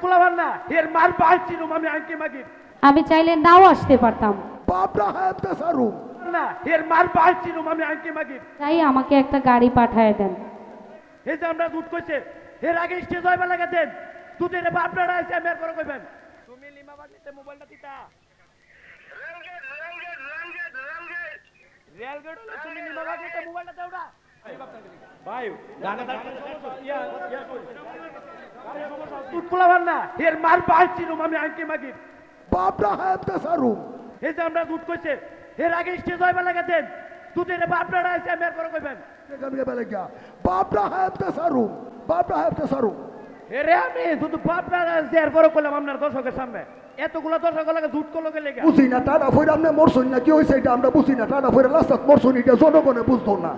খোলাবার না এর মার পাইছি রুম আমি আঙ্কি মাগি আমি চাইলে নাও আসতে পারতাম, বাপরা হায়াতে সারুম না এর মার পাইছি রুম আমি আঙ্কি মাগি তাই আমাকে একটা গাড়ি পাঠায় দেন। এই যে আমরা দুধ কইছে এর আগে স্টেজ হইবা লাগা দেন দুধের বাপড়াটা আছে আমি আর করে কইবেন তুমি লিমা বাগলিতে মোবাইলটা দিতা রেলগেট হলো তুমি লিমা বাগলিতে মোবাইলটা দাওড়া ভাই গানে দুধ খোলাবার না এর মার পাইছি রুম আমি আঙ্কি মাগি বাপরা হায়াতে সারুম এই যে আমরা দুধ কইছে এর আগে স্টেজ হইবা লাগা দেন দুধের বাপড়াটা আছে আমি আর করে কইবেন গানকে বেলে গিয়া বাপরা হায়াতে সারুম বাপরা হায়াতে সারুম এরে আমি শুধু বাপড়াটা আছে আর করে কইলাম আপনার দর্শকের সামনে এতগুলো দর্শক লাগে দুধ কলকে লেগে বুঝি না টাটা ফইরা আমনে মরছুন না কি হইছে এটা আমরা বুঝি না টাটা ফইরা লাস্টাত মরছুন এটা জনগণে বুঝতো না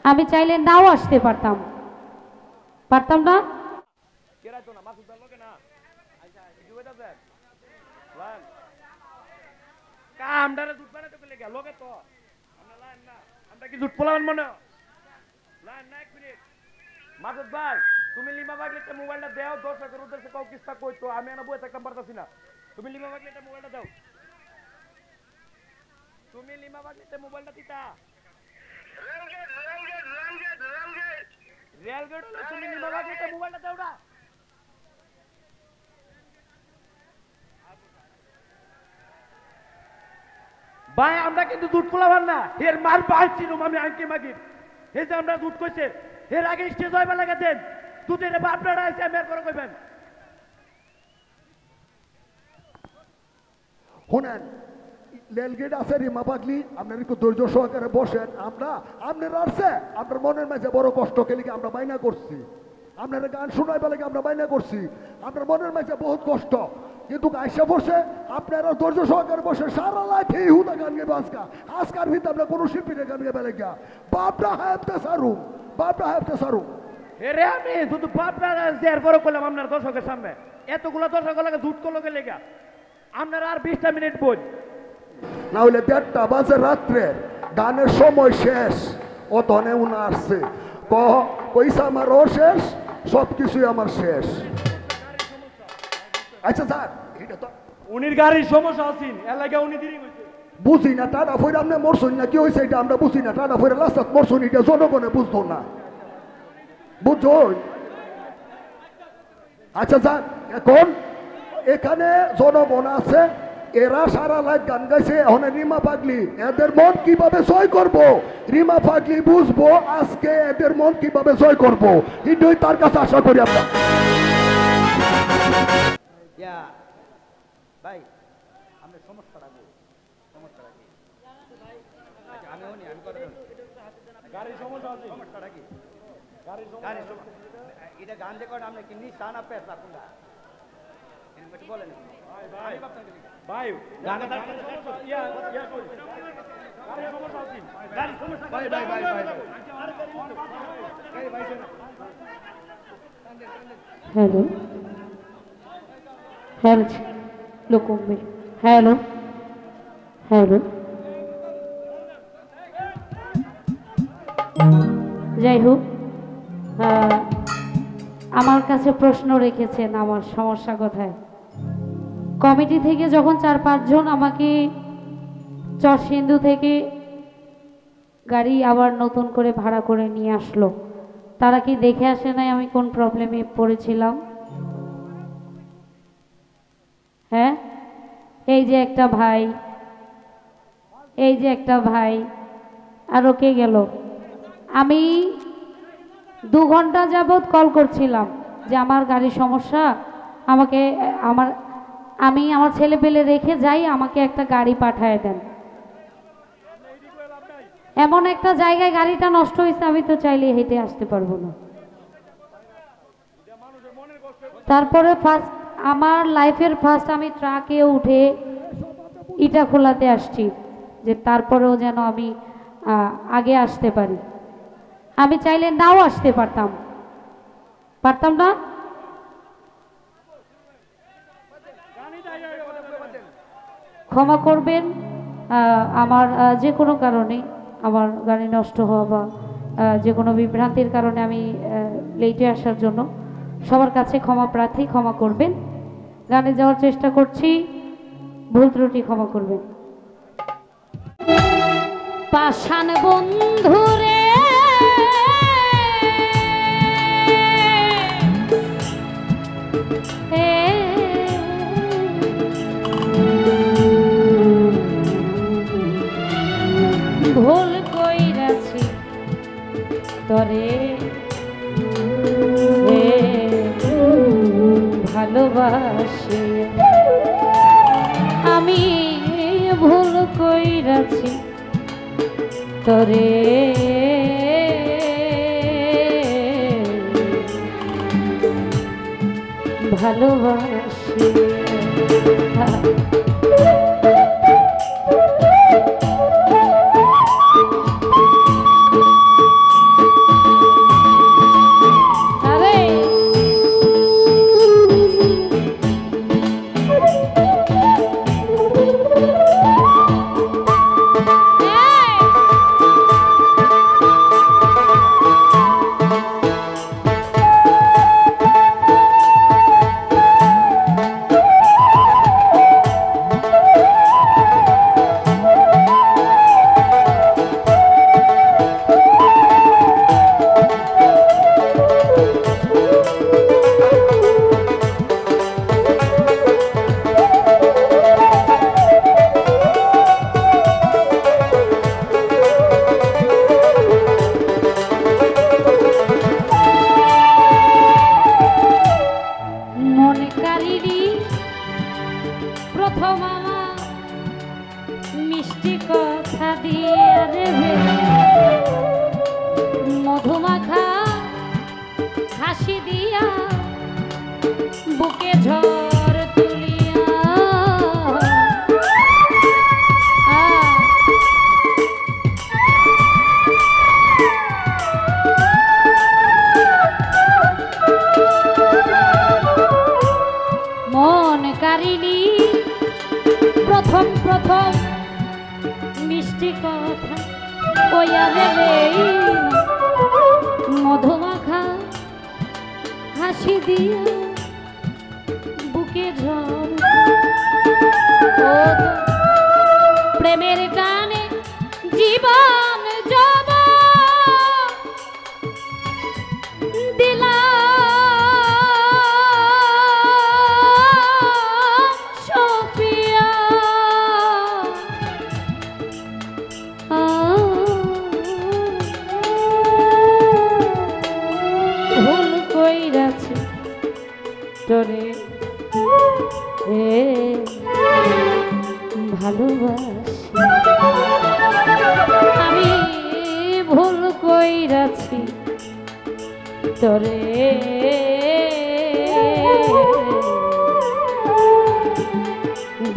আমি চাইলে নাও আসতে পারতাম, পারতাম না। কেরা তো না মাসুদার লগে না আচ্ছা কি হইতা যায় লান কামডারে দুধ বানাতে কইলে গেল লগে তো আমরা লান না আমরা কি দুধ পোলান মনে লান না এক মিনিট মাসুদ ভাই তুমি লিমা বাগলিতে মোবাইলটা দাও দর্শকের উদ্দেশ্যে কাউ কিস্তা কইতো আমি না বই থাকতাম পারতাছি না তুমি লিমা বাগলিতে মোবাইলটা দাও তুমি লিমা বাগলিতে মোবাইলটা দিতা রেলগেট হলো তুমি লিমা বাগলিতে মোবাইলটা দাওড়া ভাই আমরা কিন্তু দুধ খোলাবার না এর মার পাইছি রুম আমি আঙ্কি মাগি এই যে আমরা দুধ কইছে এর আগে স্টেজ হইবা লাগা দেন দুধের বাপড়াটা আছে আমি আর করে কইবেন শুনেন রেলগেট আছে রিমা পাগলি আপনার একটু ধৈর্য সহকারে বসেন আমরা আপনার আসছে আপনার মনের মাঝে বড় কষ্ট খেলে আমরা বাইনা করছি আপনার গান শোনাই বেলাকে আমরা বাইনা করছি আপনার মনের মাঝে বহুত কষ্ট কিন্তু আইসা বসে আপনারা ধৈর্য সহকারে বসে সারা লাইফ এই হুদা গান গেবে আজকার ভিতরে আমরা কোনো শিল্পীর গান গেবে গিয়া বাপরা হায়াতে সারুম বাপরা হায়াতে সারুম এরে আমি শুধু বাপড়াটা আছে আর করে কইলাম আপনার দর্শকের সামনে এতগুলো দর্শক লাগে দুধ কলকে লেগে আপনার আর 20টা মিনিট বই না হলে 1:30 বাজে রাত্রে গানের সময় শেষ ও ধনে উনা আসছে পয়সা আমারও শেষ সব কিছুই আমার শেষ আচ্ছা স্যার এটা তো উনির গাড়ির সমস্যা আছেন এর লাগে উনি দেরি হইছে বুঝি না টাটা ফইরা আমনে মরছুন না কি হইছে এটা আমরা বুঝি না টাটা ফইরা লাস্টাত মরছুন এটা জনগণে বুঝতো না বুঝছো আচ্ছা স্যার এখন এখানে জনগণ আছে এরা সারা লাইফ গান গাইছে এখন রিমা পাগলি এদের মন কিভাবে জয় করব রিমা পাগলি বুঝবো আজকে এদের মন কিভাবে জয় করব এটাই তার কাছে আশা করি আমরা ইয়া ভাই আমরা সমস্যাটা কি সমস্যাটা কি আচ্ছা আমি হনি আমি কথা গাড়ির সমস্যা আছে সমস্যাটা কি গাড়ির গাড়ি এটা গান রেকর্ড আমরা কি নিশান পেশা কোনটা এরকম একটু বলেন ভাই ভাই গানে তার সমস্যা ইয়া কই গাড়ির সমস্যা আছে গাড়ির সমস্যা ভাই ভাই ভাই ভাই हेलो हेलो लोकों में हेलो हेलो যাই হোক আমার কাছে প্রশ্ন রেখেছেন আমার সমস্যা কোথায়। কমিটি থেকে যখন 4-5 জন আমাকে চরসিন্ধু থেকে গাড়ি আবার নতুন করে ভাড়া করে নিয়ে আসলো, তারা কি দেখে আসে নাই আমি কোন প্রবলেমে পড়েছিলাম? হ্যাঁ, এই যে একটা ভাই, এই যে একটা ভাই, আরও কে গেল? আমি 2 ঘন্টা যাবৎ কল করছিলাম যে আমার গাড়ির সমস্যা, আমাকে আমি আমার ছেলে পেলে রেখে যাই, আমাকে একটা গাড়ি পাঠায় দেন। এমন একটা জায়গায় গাড়িটা নষ্ট হয়েছে, আমি তো চাইলে হেঁটে আসতে পারবো না। তারপরে ফার্স্ট আমার লাইফের ফার্স্ট আমি ট্রাকে উঠে ইটা খোলাতে আসছি, যে তারপরেও যেন আমি আগে আসতে পারি। আমি চাইলে নাও আসতে পারতাম, পারতাম না। ক্ষমা করবেন, আমার যে কোনো কারণে আমার গাড়ি নষ্ট হওয়া বা যে কোনো বিভ্রান্তির কারণে আমি লেটে আসার জন্য সবার কাছে ক্ষমা প্রার্থী, ক্ষমা করবেন। গানে যাওয়ার চেষ্টা করছি, ভুল ত্রুটি ক্ষমা করবেন। পাষাণ বন্ধুরে ভুল কইরাছি তরে ভালোবাসি, আমি ভুল কইরাছি তরে ভালোবাসি। প্রথম আমার মিষ্টি কথা দিয়ে দেবে মধুমাখা হাসি দিয়া বুকে ঝড় তুলিয়া মন কারিনী প্রথম প্রথম মিষ্টি কথা কইয়া দেবে মধুমাখা হাসি দিয়া বুকে ঝড় প্রেমের টানে জীবন যাব দিলা তোরে ভালোবাসি আমি ভুল কইরাছি তোরে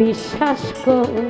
বিশ্বাস করি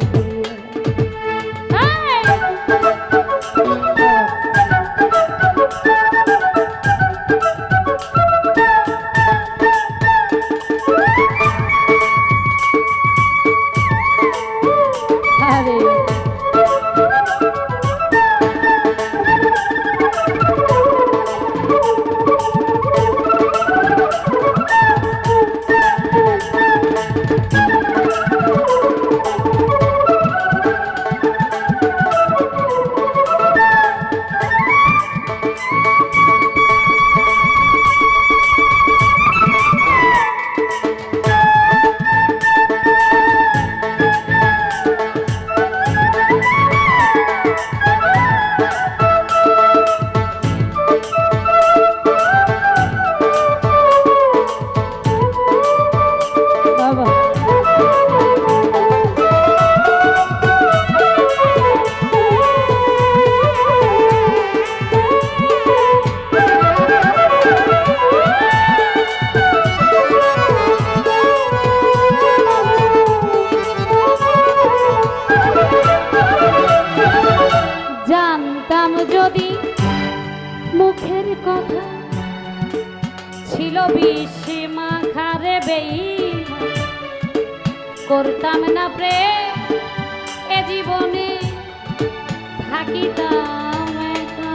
যদি মুখের কথা ছিল বিষে মাখারে বেঈমান করতাম না প্রেম এ জীবনে থাকিতাম একা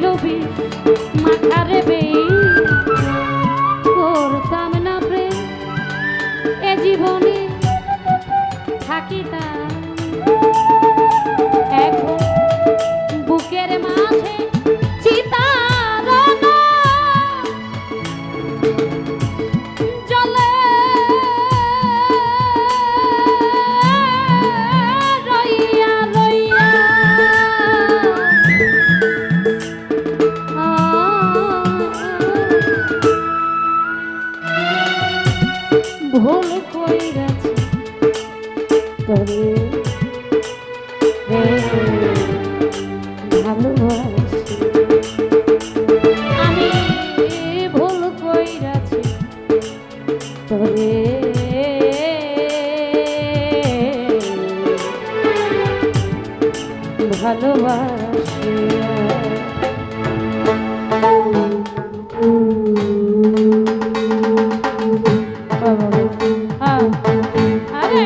খাইল বিষ মাখারে বেই করতাম না প্রেম এ জীবনে থাকিতাম এখন বুকের মাঝে চিতার জলে রইয়া রইয়া ভুল কইরাছি তোরে ভালোবাসি আমি ভুল কইরাছি তোরে ভালোবাসি আরে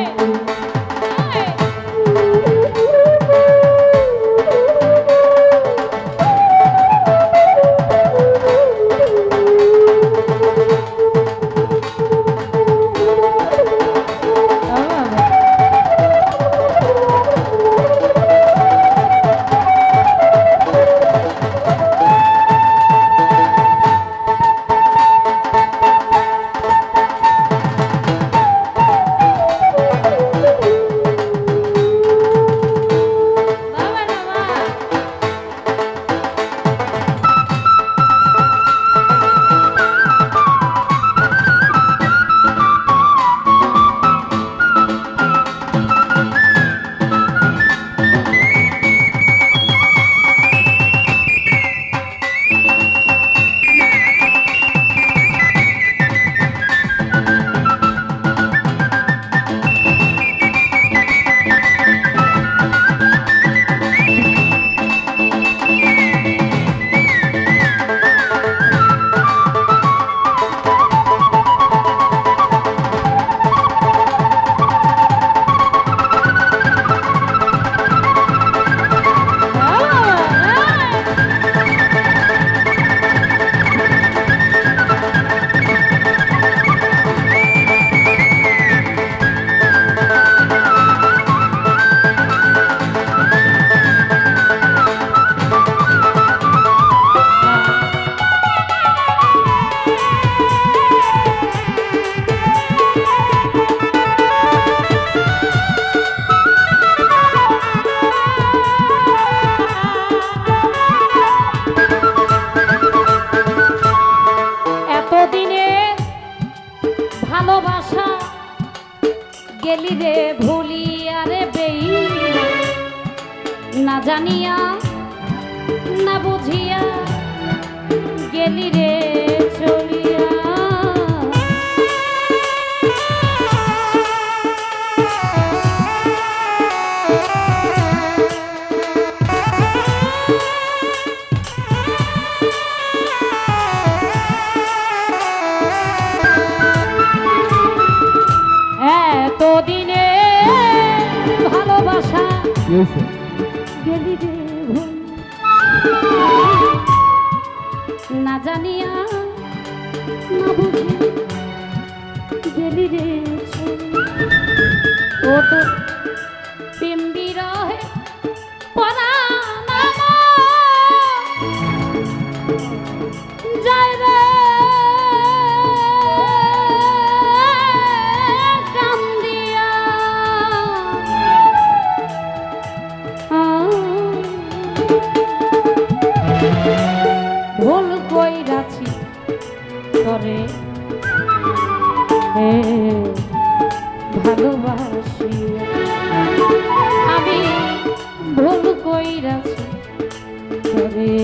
ভালোবাসা গেলি রে ভুলিয়া রে বেই না জানিয়া না বুঝিয়া গেলি রে চলিয়া এতদিনে ভালোবাসা গেলি রে ভুল না জানিয়া না বুঝি গেলি রে ও তো প্রেম বিরহে পরাণ যায় রে ভুল কইরাছি তরে ভালোবাসি আমি ভুল কইরাছি তরে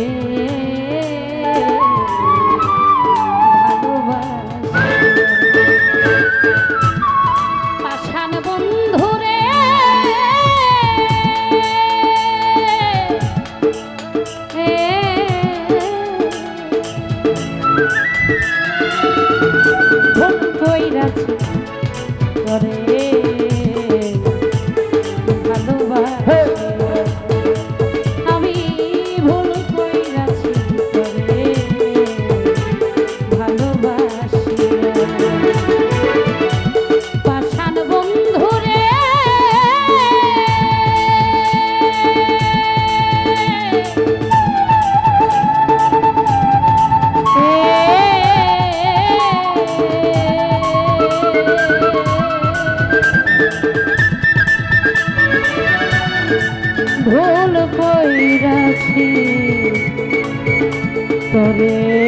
ভালোবাসি পাষাণ বন্ধুরে ভুল কইরাছি তরে ভালোবাসি আমি ভুল কইরাছি ভুল কইরাছি তোরে